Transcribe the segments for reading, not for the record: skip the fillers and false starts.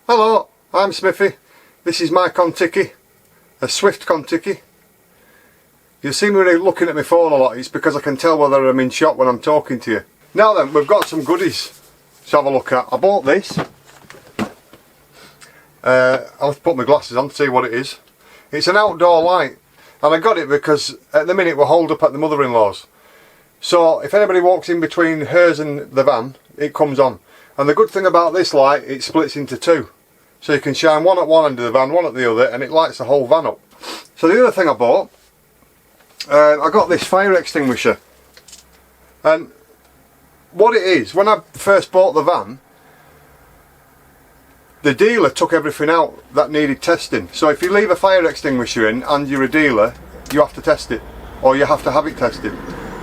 Hello, I'm Smithy. This is my Contiki, a Swift Contiki. You see me looking at my phone a lot, it's because I can tell whether I'm in shot when I'm talking to you. Now then, we've got some goodies to have a look at. I bought this. I'll have to put my glasses on to see what it is. It's an outdoor light, and I got it because at the minute we're holed up at the mother-in-law's. So if anybody walks in between hers and the van, it comes on. And the good thing about this light, it splits into two. So you can shine one at one end of the van, one at the other, and it lights the whole van up. So the other thing I bought, I got this fire extinguisher. And what it is, when I first bought the van, the dealer took everything out that needed testing. So if you leave a fire extinguisher in and you're a dealer, you have to test it, or you have to have it tested.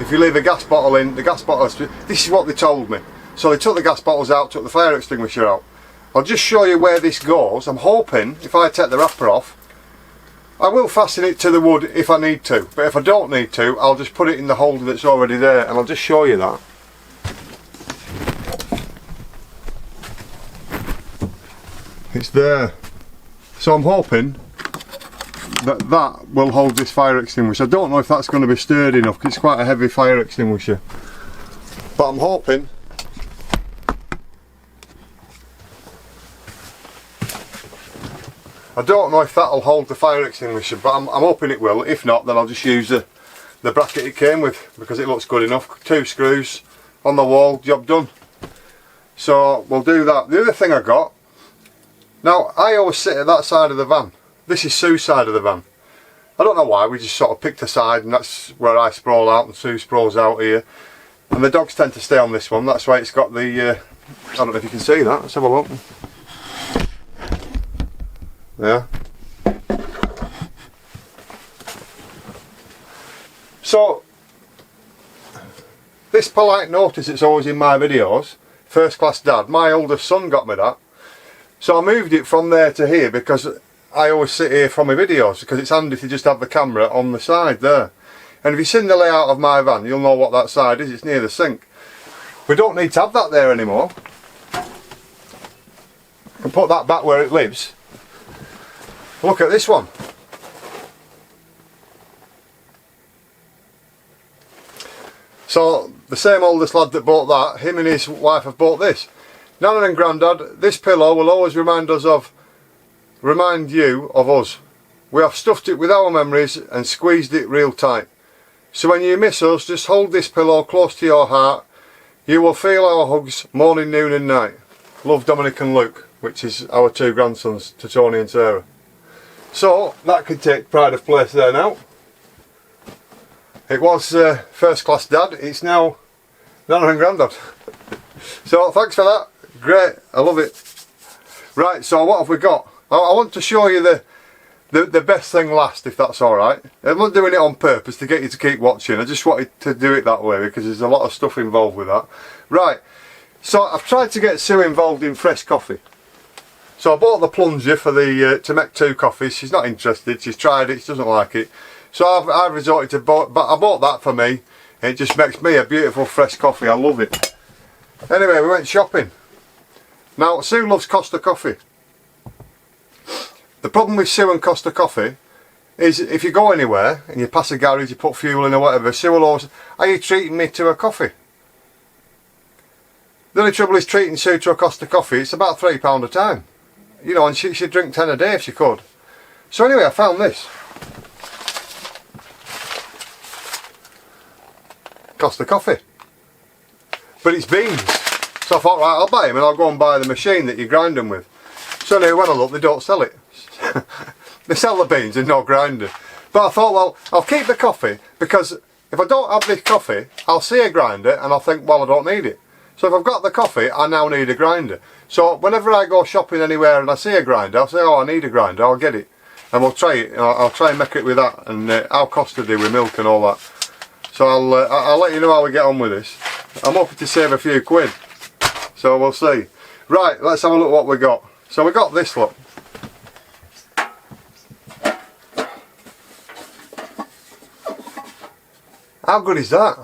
If you leave a gas bottle in, the gas bottle, this is what they told me. So they took the gas bottles out, took the fire extinguisher out. I'll just show you where this goes. I'm hoping if I take the wrapper off, I will fasten it to the wood if I need to, but if I don't need to, I'll just put it in the holder that's already there, and I'll just show you that. It's there. So I'm hoping that that will hold this fire extinguisher. I don't know if that's going to be sturdy enough because it's quite a heavy fire extinguisher, but I'm hoping. I don't know if that'll hold the fire extinguisher, but I'm hoping it will. If not, then I'll just use the bracket it came with because it looks good enough. 2 screws on the wall, job done. So we'll do that. The other thing I got, now I always sit at that side of the van. This is Sue's side of the van. I don't know why, we just sort of picked a side, and that's where I sprawl out and Sue sprawls out here. And the dogs tend to stay on this one, that's why it's got the, I don't know if you can see that, let's have a look. Yeah. So, this polite notice that's always in my videos, First Class Dad, my oldest son got me that. So I moved it from there to here because I always sit here from my videos because it's handy to just have the camera on the side there. And if you've seen the layout of my van, you'll know what that side is, it's near the sink. We don't need to have that there anymore. I can put that back where it lives. Look at this one. So the same oldest lad that bought that, him and his wife have bought this. Nana and Grandad, this pillow will always remind you of us. We have stuffed it with our memories and squeezed it real tight. So when you miss us, just hold this pillow close to your heart. You will feel our hugs morning, noon and night. Love, Dominic and Luke, which is our 2 grandsons, to Tony and Sarah. So that can take pride of place there now. It was First Class Dad, it's now Nana and Grandad. So thanks for that, great, I love it. Right, so what have we got? I want to show you the best thing last, if that's alright. I'm not doing it on purpose to get you to keep watching, I just wanted to do it that way because there's a lot of stuff involved with that. Right, so I've tried to get Sue involved in fresh coffee. So I bought the plunger for the to make 2 coffees. She's not interested. She's tried it. She doesn't like it. So I've resorted to but I bought that for me. It just makes me a beautiful fresh coffee. I love it. Anyway, we went shopping. Now Sue loves Costa coffee. The problem with Sue and Costa coffee is if you go anywhere and you pass a garage, you put fuel in or whatever, Sue will always, "Are you treating me to a coffee?" The only trouble is treating Sue to a Costa coffee. It's about £3 a time. You know, and she'd drink 10 a day if she could. So anyway, I found this. Costa coffee. But it's beans. So I thought, right, I'll buy them and I'll go and buy the machine that you grind them with. So anyway, when I look, they don't sell it. They sell the beans and no grinder. But I thought, well, I'll keep the coffee because if I don't have this coffee, I'll see a grinder and I'll think, well, I don't need it. So if I've got the coffee, I now need a grinder. So whenever I go shopping anywhere and I see a grinder, I'll say, oh, I need a grinder, I'll get it. And we'll try it, I'll try and make it with that, and how Costa do with milk and all that. So I'll let you know how we get on with this. I'm hoping to save a few quid. So we'll see. Right, let's have a look what we got. So we got this look. How good is that?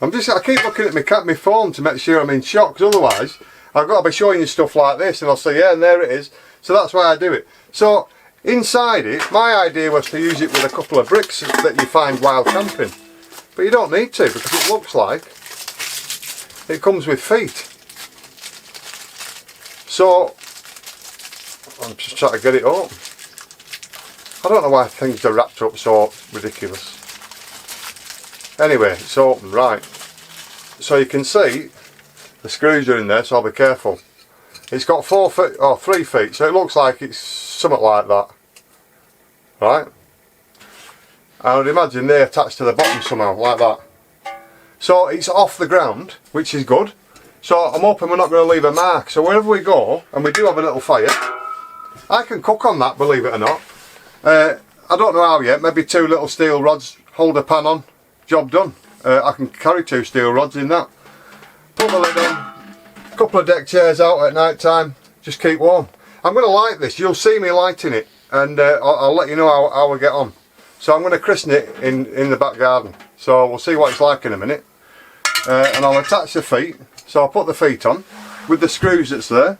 I keep looking at my phone to make sure I'm in shot, because otherwise I've got to be showing you stuff like this, and I'll say, yeah, and there it is. So that's why I do it. So inside it, my idea was to use it with a couple of bricks that you find while camping. But you don't need to, because it looks like it comes with feet. So I'm just trying to get it open. I don't know why things are wrapped up so ridiculous. Anyway, it's open, right. So you can see the screws are in there, so I'll be careful. It's got 4 feet or 3 feet, so it looks like it's something like that. Right? I would imagine they're attached to the bottom somehow, like that. So it's off the ground, which is good. So I'm hoping we're not going to leave a mark. So wherever we go, and we do have a little fire, I can cook on that, believe it or not. I don't know how yet, maybe 2 little steel rods, hold a pan on, job done. I can carry 2 steel rods in that. Put the lid on, a couple of deck chairs out at night time, just keep warm. I'm going to light this, you'll see me lighting it, and I'll let you know how we get on. So I'm going to christen it in the back garden, so we'll see what it's like in a minute. And I'll attach the feet, so I'll put the feet on with the screws that's there.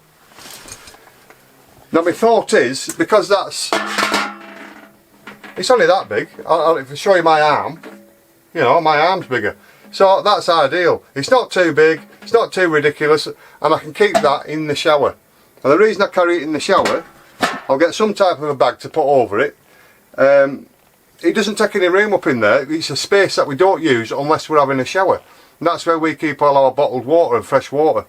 Now my thought is, because it's only that big, if I show you my arm, you know, my arm's bigger. So that's ideal. It's not too big, it's not too ridiculous, and I can keep that in the shower. And the reason I carry it in the shower, I'll get some type of a bag to put over it. It doesn't take any room up in there. It's a space that we don't use unless we're having a shower. And that's where we keep all our bottled water and fresh water.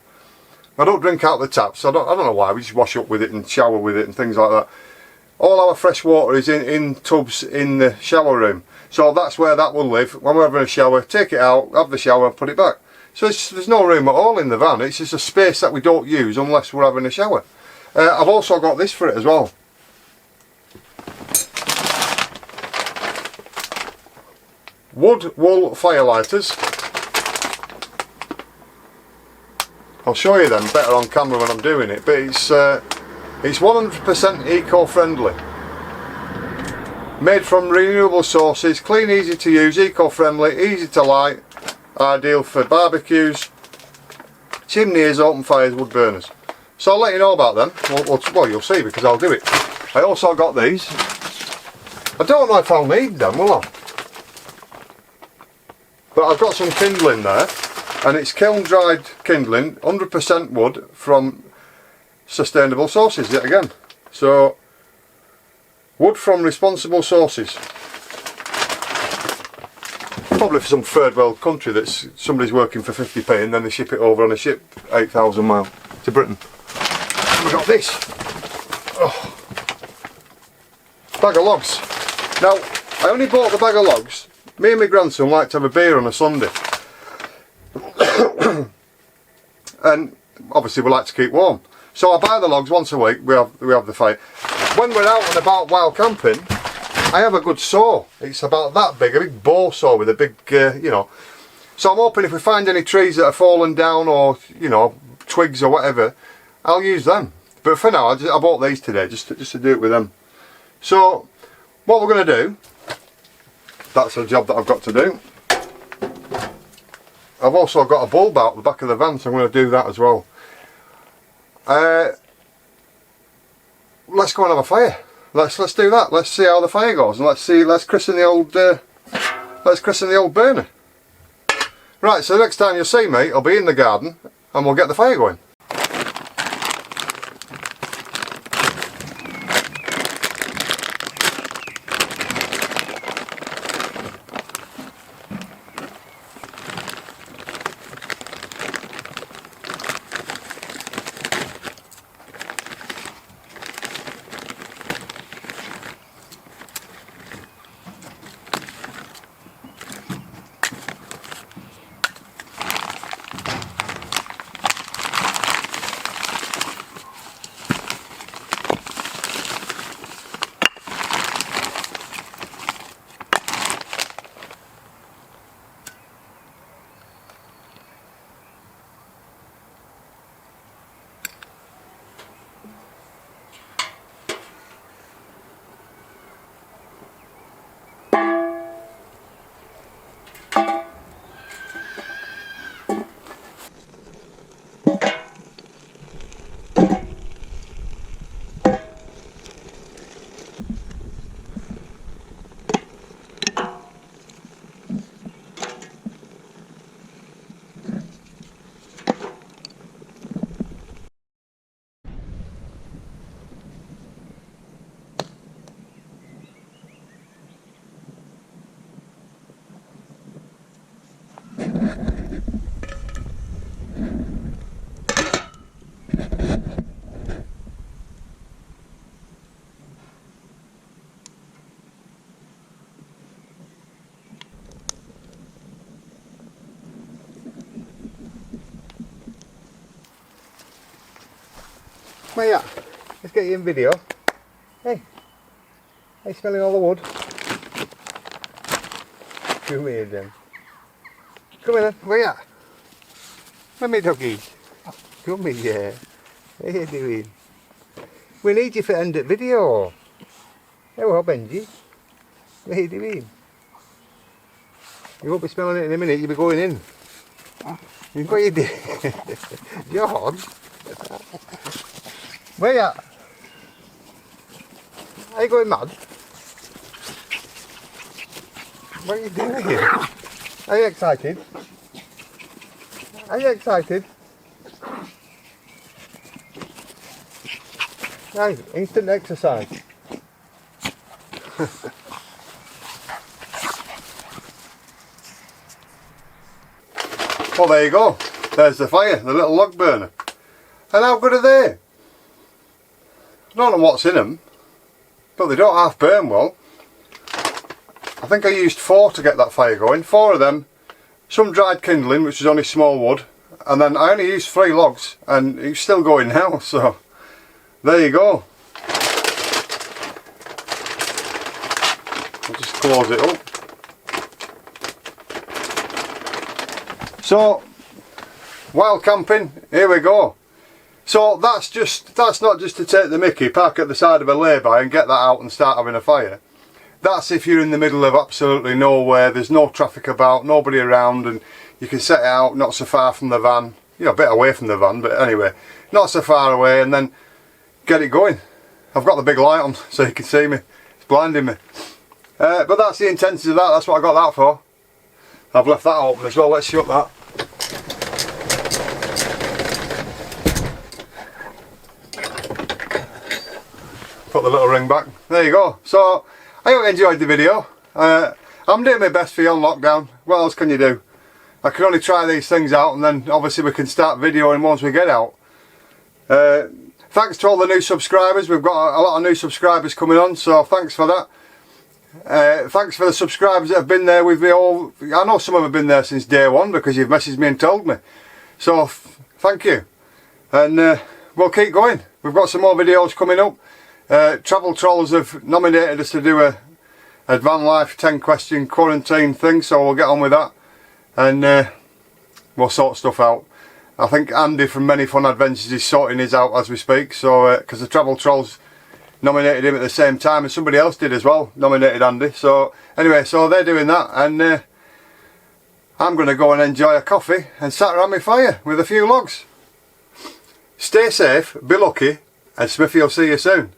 I don't drink out the taps, I don't know why, we just wash up with it and shower with it and things like that. All our fresh water is in tubs in the shower room. So that's where that will live. When we're having a shower, take it out, have the shower and put it back. So there's no room at all in the van. It's just a space that we don't use unless we're having a shower. I've also got this for it as well. Wood wool fire lighters. I'll show you them better on camera when I'm doing it, but it's 100% eco-friendly. Made from renewable sources, clean, easy to use, eco-friendly, easy to light, ideal for barbecues, chimneys, open fires, wood burners. So I'll let you know about them. Well, you'll see because I'll do it. I also got these. I don't know if I'll need them, will I? But I've got some kindling there, and it's kiln dried kindling, 100% wood from sustainable sources yet again. So wood from responsible sources. Probably for some third world country that's somebody's working for 50p and then they ship it over on a ship 8,000 miles to Britain. And we got this. Oh. Bag of logs. Now, I only bought the bag of logs. Me and my grandson like to have a beer on a Sunday. And obviously we like to keep warm. So I buy the logs once a week, we have the fire. When we're out and about while camping, I have a good saw. It's about that big, a big bow saw with a big, you know. So I'm hoping if we find any trees that are fallen down or, you know, twigs or whatever, I'll use them. But for now, I bought these today, just to do it with them. So, what we're going to do, that's a job that I've got to do. I've also got a bulb out the back of the van, so I'm going to do that as well. Let's go and have a fire. Let's do that. Let's see how the fire goes, and let's christen the old burner. Right, so the next time you'll see me, I'll be in the garden and we'll get the fire going. Where you at? Let's get you in video. Hey. Hey, smelling all the wood? Come here then. Come here then. Where you at? Where me doggy? Come here. What are you doing? We need you for end of video. Hello Benji. What are you doing? You won't be smelling it in a minute, you'll be going in. What are you doing? John? Where you at? Are you going mad? What are you doing? Are you excited? Are you excited? Nice, instant exercise. Well, there you go. There's the fire, the little log burner. And how good are they? I don't know what's in them, but they don't half burn well. I think I used 4 to get that fire going. 4 of them, some dried kindling, which is only small wood, and then I only used 3 logs, and it's still going now, so there you go. I'll just close it up. So, wild camping, here we go. So that's not just to take the mickey, park at the side of a lay-by and get that out and start having a fire. That's if you're in the middle of absolutely nowhere, there's no traffic about, nobody around, and you can set it out not so far from the van, you know, a bit away from the van, but anyway, not so far away, and then get it going. I've got the big light on so you can see me, it's blinding me. But that's the intensity of that, that's what I got that for. I've left that open as well, let's shut that. Put the little ring back. There you go. So, I hope you enjoyed the video. I'm doing my best for you on lockdown. What else can you do? I can only try these things out and then obviously we can start videoing once we get out. Thanks to all the new subscribers. We've got a lot of new subscribers coming on, so thanks for that. Thanks for the subscribers that have been there with me all. I know some of them have been there since day one because you've messaged me and told me. So, thank you. And we'll keep going. We've got some more videos coming up. Travel Trolls have nominated us to do a van life 10 question quarantine thing, so we'll get on with that and we'll sort stuff out. I think Andy from Many Fun Adventures is sorting his out as we speak, so because the Travel Trolls nominated him at the same time and somebody else did as well, nominated Andy. So anyway, so they're doing that, and I'm going to go and enjoy a coffee and sat around my fire with a few logs. Stay safe, be lucky, and Smithy will see you soon.